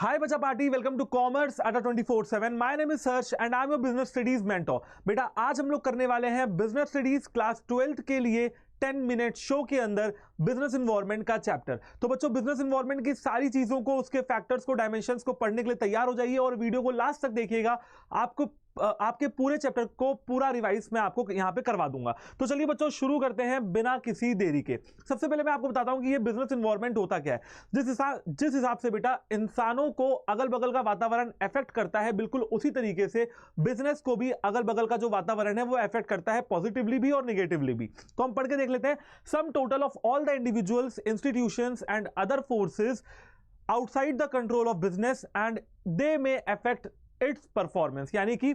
Hi बच्चा party, welcome to commerce अड्डा 24/7। My name is search and I am your business studies mentor. बेटा आज हम लोग करने वाले हैं बिजनेस स्टडीज क्लास 12th के लिए 10 मिनट शो के अंदर बिजनेस इन्वायरमेंट का चैप्टर। तो बच्चों बिजनेस इन्वायरमेंट की सारी चीजों को, उसके फैक्टर्स को, डायमेंशंस को पढ़ने के लिए तैयार हो जाइए और वीडियो को लास्ट तक देखिएगा। आपको आपके पूरे चैप्टर को पूरा रिवाइज मैं आपको यहां पे करवा दूंगा। तो चलिए बच्चों शुरू करते हैं बिना किसी देरी के। सबसे पहले मैं आपको बताता हूं कि ये बिजनेस इन्वायरमेंट होता क्या है। जिस हिसाब से बेटा इंसानों को अगल बगल का वातावरण अफेक्ट करता है, बिल्कुल उसी तरीके से बिजनेस को भी अगल बगल का जो वातावरण है वो अफेक्ट करता है, पॉजिटिवली भी और निगेटिवली भी। तो हम पढ़ के देख लेते हैं। Sum total of all the individuals, institutions and other forces outside the control of business and they में अफेक्ट इट्स परफॉर्मेंस। यानी कि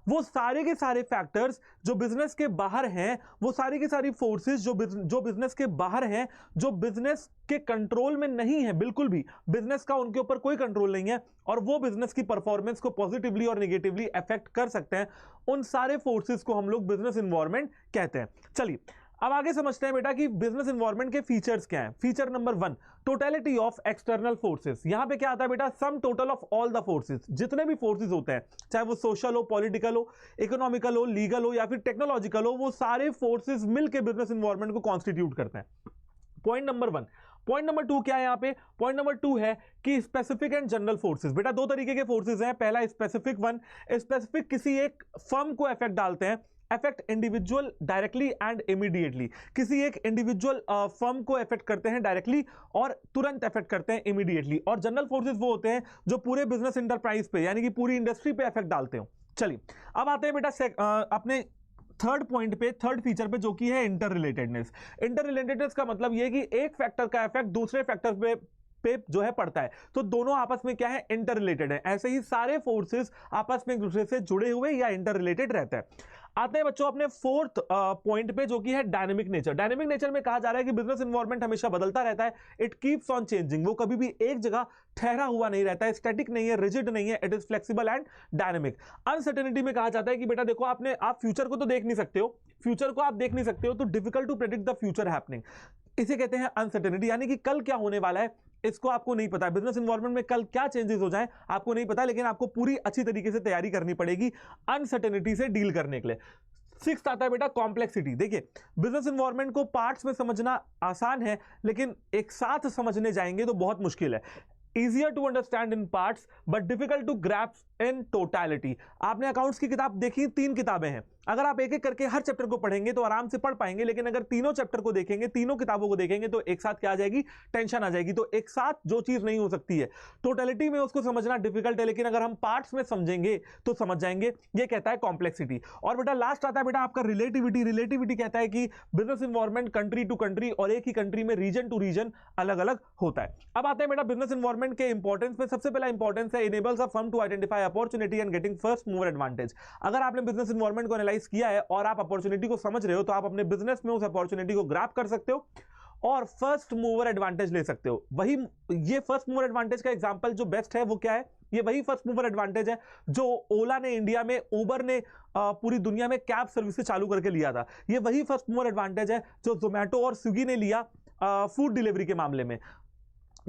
वो सारे के सारे फैक्टर्स जो बिजनेस के बाहर हैं, वो सारी की सारी फोर्सेस जो बिजनेस के बाहर हैं, जो बिजनेस के कंट्रोल में नहीं है, बिल्कुल भी बिजनेस का उनके ऊपर कोई कंट्रोल नहीं है और वो बिजनेस की परफॉर्मेंस को पॉजिटिवली और नेगेटिवली अफेक्ट कर सकते हैं, उन सारे फोर्सेस को हम लोग बिजनेस इन्वायरमेंट कहते हैं। चलिए अब आगे समझते हैं बेटा कि बिजनेस इन्वायरमेंट के फीचर्स क्या हैं। Feature number 1, totality of external forces. यहां पे क्या आता है बेटा, sum total of all the forces. जितने भी फोर्सेस होते हैं, चाहे वो सोशल हो, पॉलिटिकल हो, इकोनॉमिकल हो, लीगल हो या फिर टेक्नोलॉजिकल हो, वो सारे फोर्सेस मिलकर बिजनेस इन्वायरमेंट को कॉन्स्टिट्यूट करते हैं। Point number 1। पॉइंट नंबर 2 क्या है यहां पे? पॉइंट नंबर 2 है कि स्पेसिफिक एंड जनरल फोर्सेस। बेटा दो तरीके के फोर्सेस हैं। पहला स्पेसिफिक वन, स्पेसिफिक किसी एक फर्म को इफेक्ट डालते हैं, affect individual directly and immediately. किसी एक इंडिविजुअल फर्म को अफेक्ट करते हैं डायरेक्टली और तुरंत अफेक्ट करते हैं इमीडिएटली। और जनरल फोर्सेस वो होते हैं जो पूरे बिजनेस इंटरप्राइज पे यानी कि पूरी इंडस्ट्री पे अफेक्ट डालते हो। चलिए अब आते हैं बेटा अपने थर्ड पॉइंट पे, थर्ड फीचर पे, जो कि है इंटर रिलेटेडनेस। इंटर रिलेटेडनेस का मतलब यह है कि एक फैक्टर का इफेक्ट दूसरे फैक्टर पे जो है पड़ता है, तो दोनों आपस में क्या है, इंटर रिलेटेड है। ऐसे ही सारे फोर्सेस आपस में एक दूसरे से जुड़े हुए या इंटर रिलेटेड रहते हैं। आते हैं बच्चों अपने फोर्थ पॉइंट पे, जो कि है डायनेमिक नेचर। डायनेमिक नेचर में कहा जा रहा है कि बिजनेस एनवायरनमेंट हमेशा बदलता रहता है। It keeps on changing. वो कभी भी एक जगह ठहरा हुआ नहीं रहता है, स्टैटिक नहीं है, रिजिड नहीं है। It is flexible and dynamic. Uncertainty में कहा जाता है कि बेटा देखो आप फ्यूचर को तो देख नहीं सकते हो, फ्यूचर को आप देख नहीं सकते हो, तो difficult to predict the future happening. इसे कहते हैं अनसर्टेनिटी, यानी कि कल क्या होने वाला है इसको आपको नहीं पता है। बिजनेस एनवायरनमेंट में कल क्या चेंजेस हो जाएं आपको नहीं पता, लेकिन आपको पूरी अच्छी तरीके से तैयारी करनी पड़ेगी अनसर्टेनिटी से डील करने के लिए। 6th आता है बेटा कॉम्प्लेक्सिटी। देखिए बिजनेस एनवायरनमेंट को पार्ट्स में समझना आसान है, लेकिन एक साथ समझने जाएंगे तो बहुत मुश्किल है। Easier to understand in parts but difficult to grasp in totality। आपने अकाउंट्स की किताब देखी, 3 किताबें हैं। अगर आप एक एक करके हर चैप्टर को पढ़ेंगे तो आराम से पढ़ पाएंगे, लेकिन अगर तीनों चैप्टर को देखेंगे, तीनों किताबों को देखेंगे तो एक साथ क्या आ जाएगी, टेंशन आ जाएगी। तो एक साथ जो चीज नहीं हो सकती है टोटलिटी में उसको समझना डिफिकल्ट है, लेकिन अगर हम पार्ट्स में समझेंगे तो समझ जाएंगे। ये कहता है कॉम्प्लेक्सिटी। और बेटा लास्ट आता है बेटा आपका रिलेटिविटी। रिलेटिविटी कहता है कि business environment country to country और एक ही कंट्री में रीजन टू रीजन अलग अलग होता है। अब आते हैं बेटा बिजनेस इन्वायरमेंट के इंपॉर्टेंस में। सबसे पहला इंपॉर्टेंस है enables a firm to identify opportunity and getting first mover advantage. अगर आपने बिजनेस इन्वायरमेंट को एनालाइज किया है और आप अपॉर्चुनिटी को समझ रहे हो तो आप अपने बिजनेस में उस अपॉर्चुनिटी को ग्रैब कर सकते हो और फर्स्ट मूवर एडवांटेज ले सकते हो। वही ये फर्स्ट मूवर एडवांटेज का एग्जांपल जो बेस्ट है वो क्या है, ये वही फर्स्ट मूवर एडवांटेज है जो ओला ने इंडिया में, उबर ने पूरी दुनिया में कैब सर्विसेज चालू करके लिया था। ये वही फर्स्ट मूवर एडवांटेज है जो जोमैटो और स्विगी ने लिया फूड डिलीवरी के मामले में।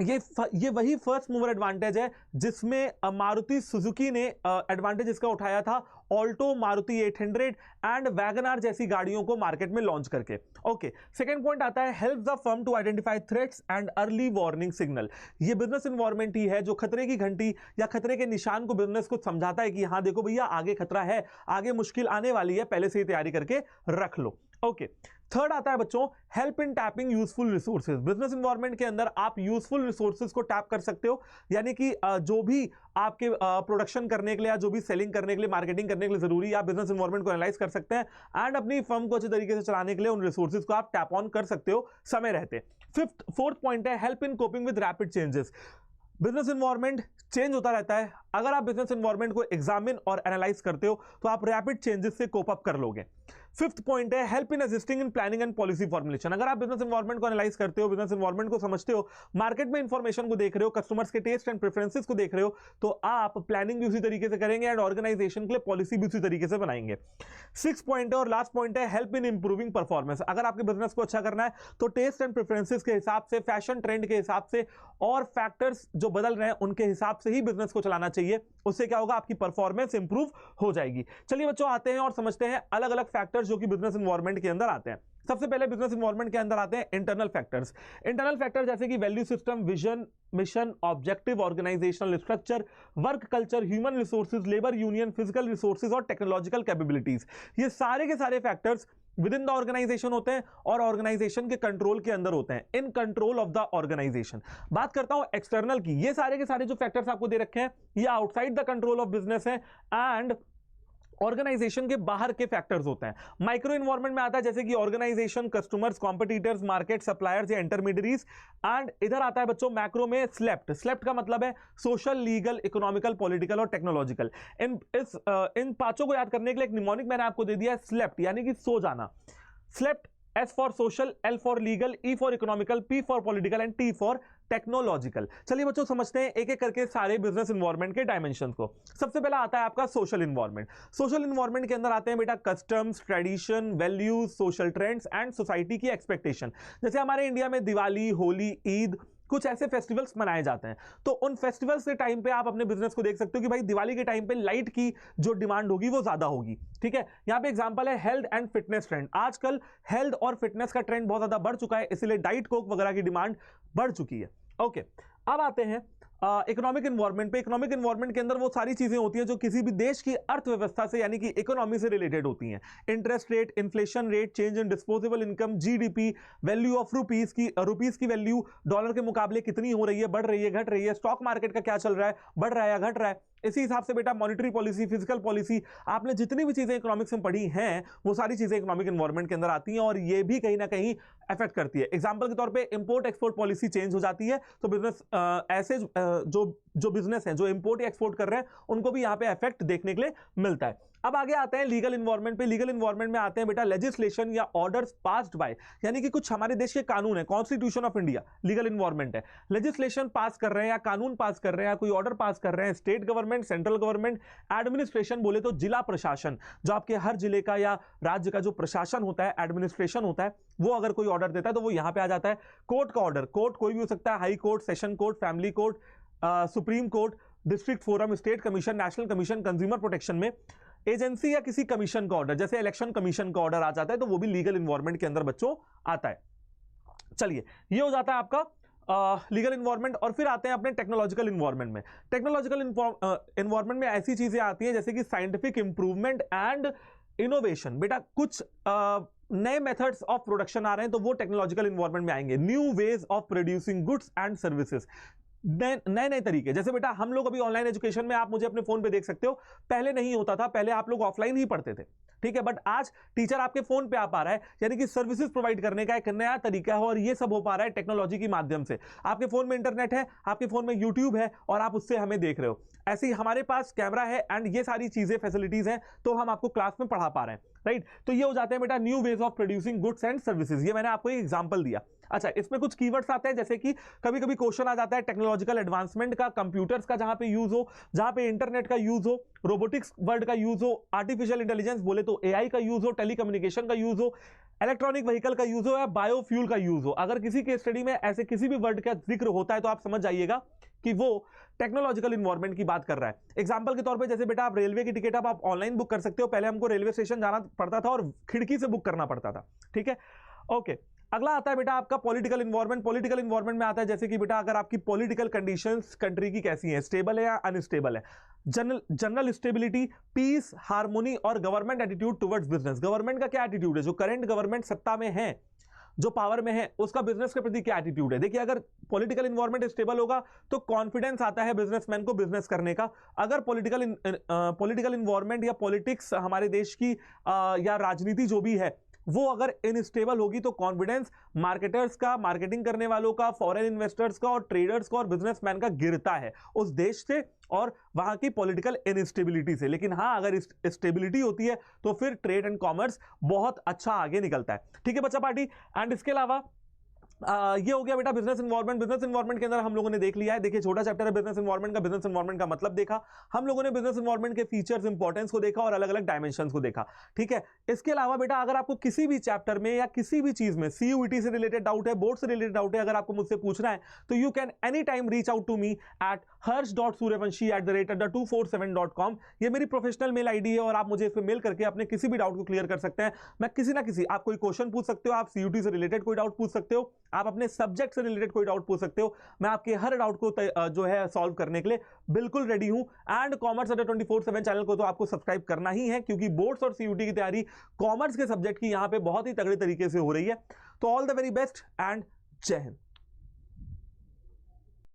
ये वही फर्स्ट मूवर एडवांटेज है जिसमें मारुति सुजुकी ने एडवांटेज इसका उठाया था ऑल्टो, मारुति 800 एंड वैगनआर जैसी गाड़ियों को मार्केट में लॉन्च करके। ओके, सेकंड पॉइंट आता है help the firm to identify threats and early warning signal. ये बिजनेस एनवायरनमेंट ही है जो खतरे की घंटी या खतरे के निशान को बिजनेस को समझाता है कि हाँ देखो भैया आगे खतरा है, आगे मुश्किल आने वाली है, पहले से ही तैयारी करके रख लो। ओके, थर्ड आता है बच्चों help in tapping useful resources. Business environment के अंदर आप यूजफुल रिसोर्सेज को टैप कर सकते हो, यानी कि जो भी आपके प्रोडक्शन करने के लिए या जो भी सेलिंग करने के लिए, मार्केटिंग करने के लिए जरूरी है, आप बिजनेस एनवायरनमेंट को एनालाइज कर सकते हैं एंड अपनी फर्म को अच्छे तरीके से चलाने के लिए उन रिसोर्सेज को आप टैप ऑन कर सकते हो समय रहते। फोर्थ पॉइंट है help in coping with rapid changes. Business environment change होता रहता है, अगर आप बिजनेस एनवायरनमेंट को एग्जामिन और एनालाइज करते हो तो आप रैपिड चेंजेस से कोप अप कर लोगे। फिफ्थ पॉइंट है help in assisting in planning and policy formulation. अगर आप बिजनेस एनवायरनमेंट को एनालाइज करते हो, बिजनेस एनवायरनमेंट को समझते हो, मार्केट में इंफॉर्मेशन को देख रहे हो, कस्टमर्स के टेस्ट एंड प्रेफरेंसेस को देख रहे हो, तो आप प्लानिंग भी उसी तरीके से करेंगे एंड ऑर्गेनाइजेशन के लिए पॉलिसी भी उसी तरीके से बनाएंगे। सिक्स पॉइंट है और लास्ट पॉइंट है हेल्प इन इंप्रूविंग परफॉर्मेंस। अगर आपके बिजनेस को अच्छा करना है तो टेस्ट एंड प्रेफरेंसेस के हिसाब से, फैशन ट्रेंड के हिसाब से और फैक्टर्स जो बदल रहे हैं उनके हिसाब से ही बिजनेस को चलाना चाहिए। उससे क्या होगा, आपकी परफॉर्मेंस इंप्रूव हो जाएगी। चलिए बच्चों, आते हैं और समझते हैं अलग अलग फैक्टर्स जो कि बिजनेस एनवायरनमेंट के अंदर आते हैं। सबसे पहले बिजनेस एनवायरनमेंट के अंदर आते हैं इंटरनल फैक्टर्स। इंटरनल फैक्टर जैसे कि value system, vision, mission, objective, organisational structure, work culture, human resources, labour union, physical resources और टेक्नोलॉजिकल कैपेबिलिटीज। ये सारे के सारे factors within the organisation होते हैं और ऑर्गेनाइजेशन के कंट्रोल के अंदर होते हैं, in control of the organisation. बात करता हूं एक्सटर्नल की, ये सारे के सारे जो फैक्टर्स आपको दे रखे हैं ये outside the control of business है एंड ऑर्गेनाइजेशन के बाहर के फैक्टर्स होते हैं। माइक्रो एनवायरनमेंट में आता है जैसे कि organisation, customers, competitors, market, suppliers या इंटरमीडियरीज। एंड इधर आता है बच्चों मैक्रो में स्लेप्ट। स्लेप्ट का मतलब है सोशल, लीगल, इकोनॉमिकल, पॉलिटिकल और टेक्नोलॉजिकल। इन पांचों को याद करने के लिए एक निमोनिक मैंने आपको दे दिया है, स्लेप्ट यानी कि सो जाना। Slept, S for social, L for legal, E for economical, P for political and T for technological. चलिए बच्चों समझते हैं एक एक करके सारे बिजनेस एनवायरनमेंट के डायमेंशंस को। सबसे पहला आता है आपका सोशल एनवायरनमेंट। सोशल एनवायरनमेंट के अंदर आते हैं बेटा customs, tradition, values, social trends and society की एक्सपेक्टेशन। जैसे हमारे इंडिया में दिवाली, होली, ईद, कुछ ऐसे फेस्टिवल्स मनाए जाते हैं, तो उन फेस्टिवल्स के टाइम पे आप अपने बिजनेस को देख सकते हो कि भाई दिवाली के टाइम पे लाइट की जो डिमांड होगी वो ज्यादा होगी। ठीक है, यहां पे एग्जांपल है हेल्थ एंड फिटनेस ट्रेंड। आजकल हेल्थ और फिटनेस का ट्रेंड बहुत ज्यादा बढ़ चुका है, इसलिए डाइट कोक वगैरह की डिमांड बढ़ चुकी है। ओके, अब आते हैं इकोनॉमिक एनवायरनमेंट पे। इकोनॉमिक एनवायरनमेंट के अंदर वो सारी चीजें होती हैं जो किसी भी देश की अर्थव्यवस्था से यानी कि इकोनॉमी से रिलेटेड होती हैं। Interest rate, inflation rate, change in disposable income, GDP, value of rupees की वैल्यू डॉलर के मुकाबले कितनी हो रही है, बढ़ रही है, घट रही है, स्टॉक मार्केट का क्या चल रहा है, बढ़ रहा है या घट रहा है। इसी हिसाब से बेटा मॉनेटरी पॉलिसी, फिजिकल पॉलिसी, आपने जितनी भी चीजें इकोनॉमिक्स में पढ़ी हैं वो सारी चीजें इकोनॉमिक एनवायरनमेंट के अंदर आती हैं और ये भी कहीं ना कहीं अफेक्ट करती है। एग्जांपल के तौर पे इंपोर्ट एक्सपोर्ट पॉलिसी चेंज हो जाती है तो बिजनेस ऐसे जो बिजनेस हैं जो इंपोर्ट या एक्सपोर्ट कर रहे हैं उनको भी यहाँ पे इफेक्ट देखने के लिए मिलता है। अब आगे आते हैं लीगल एनवायरनमेंट पे। लीगल एनवायरनमेंट में आते हैं बेटा लेजिस्लेशन या ऑर्डर्स पास्ड बाय, यानी कि कुछ हमारे देश के कानून है, constitution of India legal environment है। लेजिस्लेशन पास कर रहे हैं या कानून पास कर रहे हैं या कोई ऑर्डर पास कर रहे हैं state government, central government, administration बोले तो जिला प्रशासन, जो आपके हर जिले का या राज्य का जो प्रशासन होता है, एडमिनिस्ट्रेशन होता है, वो अगर कोई ऑर्डर देता है तो वो यहां पे आ जाता है। कोर्ट का ऑर्डर, कोर्ट कोई भी हो सकता है, high court, session court, family court, supreme court, district forum, state commission, national commission, consumer protection में एजेंसी या किसी कमीशन का ऑर्डर, जैसे इलेक्शन कमीशन का ऑर्डर आ जाता है तो वो भी लीगल एनवायरनमेंट के अंदर बच्चों आता है। चलिए, ये हो जाता है आपका लीगल एनवायरनमेंट। और फिर आते हैं अपने टेक्नोलॉजिकल एनवायरनमेंट में। टेक्नोलॉजिकल एनवायरनमेंट में ऐसी चीजें आती हैं जैसे कि साइंटिफिक इंप्रूवमेंट एंड इनोवेशन। बेटा कुछ नए मेथड्स ऑफ प्रोडक्शन आ रहे हैं तो वो टेक्नोलॉजिकल एनवायरनमेंट में आएंगे। New ways of producing goods and services, नए नए तरीके। जैसे बेटा हम लोग अभी ऑनलाइन एजुकेशन में आप मुझे अपने फोन पे देख सकते हो, पहले नहीं होता था, पहले आप लोग ऑफलाइन ही पढ़ते थे, ठीक है, बट आज टीचर आपके फोन पे आ पा रहा है, यानी कि सर्विसेज प्रोवाइड करने का एक नया तरीका है और ये सब हो पा रहा है टेक्नोलॉजी के माध्यम से। आपके फोन में इंटरनेट है, आपके फोन में यूट्यूब है और आप उससे हमें देख रहे हो। ऐसे ही हमारे पास कैमरा है एंड ये सारी चीजें फैसिलिटीज हैं तो हम आपको क्लास में पढ़ा पा रहे हैं, राइट। तो ये हो जाते हैं बेटा new ways of producing goods and services. ये मैंने आपको एक एग्जांपल दिया। अच्छा, इसमें कुछ कीवर्ड्स आते हैं जैसे कि कभी कभी क्वेश्चन आ जाता है टेक्नोलॉजिकल एडवांसमेंट का, कंप्यूटर्स का जहां पे यूज हो, जहां पे इंटरनेट का यूज हो, रोबोटिक्स वर्ड का यूज हो, आर्टिफिशियल इंटेलिजेंस बोले तो एआई का यूज हो, टेलीकम्युनिकेशन का यूज हो, इलेक्ट्रॉनिक व्हीकल का यूज हो या बायोफ्यूल का यूज हो। अगर किसी के स्टडी में ऐसे किसी भी वर्ड का जिक्र होता है तो आप समझ जाइएगा कि वो टेक्नोलॉजिकल एनवायरनमेंट की बात कर रहा है। एग्जांपल के तौर पे जैसे बेटा आप रेलवे की टिकट अब आप ऑनलाइन बुक कर सकते हो, पहले हमको रेलवे स्टेशन जाना पड़ता था और खिड़की से बुक करना पड़ता था, ठीक है। ओके, अगला आता है बेटा आपका पॉलिटिकल एनवायरनमेंट। पॉलिटिकल एनवायरनमेंट में आता है जैसे कि बेटा अगर आपकी पॉलिटिकल कंडीशंस कंट्री की कैसी हैं, स्टेबल है या अनस्टेबल है, जनरल स्टेबिलिटी, पीस, हार्मोनी और government attitude towards business. Government का क्या एटीट्यूड है, जो करंट गवर्नमेंट सत्ता में है, जो पावर में है, उसका बिजनेस के प्रति क्या एटीट्यूड है। देखिए अगर पॉलिटिकल एनवायरनमेंट स्टेबल होगा तो कॉन्फिडेंस आता है बिजनेसमैन को बिजनेस करने का। अगर पॉलिटिकल एनवायरनमेंट या पॉलिटिक्स हमारे देश की या राजनीति जो भी है वो अगर इनस्टेबल होगी तो कॉन्फिडेंस मार्केटर्स का, मार्केटिंग करने वालों का, फॉरेन इन्वेस्टर्स का और ट्रेडर्स का और बिजनेसमैन का गिरता है उस देश से और वहां की पॉलिटिकल इनस्टेबिलिटी से। लेकिन हाँ, अगर स्टेबिलिटी होती है तो फिर ट्रेड एंड कॉमर्स बहुत अच्छा आगे निकलता है। ठीक है बच्चा पार्टी। एंड इसके अलावा ये हो गया बेटा बिजनेस इन्वायरमेंट। बिजनेस इन्वायरमेंट के अंदर हम लोगों ने देख लिया है, देखिए छोटा चैप्टर है बिजनेस इन्वायरमेंट का। बिजनेस इन्वायरमेंट का मतलब देखा हम लोगों ने, बिजनेस इन्वायरमेंट के फीचर्स, इंपॉर्टेंस को देखा और अलग अलग डायमेंशंस को देखा। ठीक है, इसके अलावा बेटा अगर आपको किसी भी चैप्टर में या किसी भी चीज में सीयूईटी से रिलेटेड डाउट है, बोर्ड से रिलेटेड डाउट है, अगर आपको मुझसे पूछना है तो you can any time reach out to me at harsh.suryavanshi@the-247.com। ये मेरी प्रोफेशनल मेल आईडी है और आप मुझे इस पर मेल करके अपने किसी भी डाउट को क्लियर कर सकते हैं। मैं किसी ना किसी, आप कोई क्वेश्चन पूछ सकते हो, आप सीयूटी से रिलेटेड कोई डाउट पूछ सकते हो, आप अपने सब्जेक्ट से रिलेटेड कोई डाउट पूछ सकते हो। मैं आपके हर डाउट को जो है सॉल्व करने के लिए बिल्कुल रेडी हूं। एंड कॉमर्स अड्डा 24/7 चैनल को तो आपको सब्सक्राइब करना ही है, क्योंकि बोर्ड्स और सीयूटी की तैयारी कॉमर्स के सब्जेक्ट की यहां पे बहुत ही तगड़े तरीके से हो रही है। तो all the very best and जय हिंद।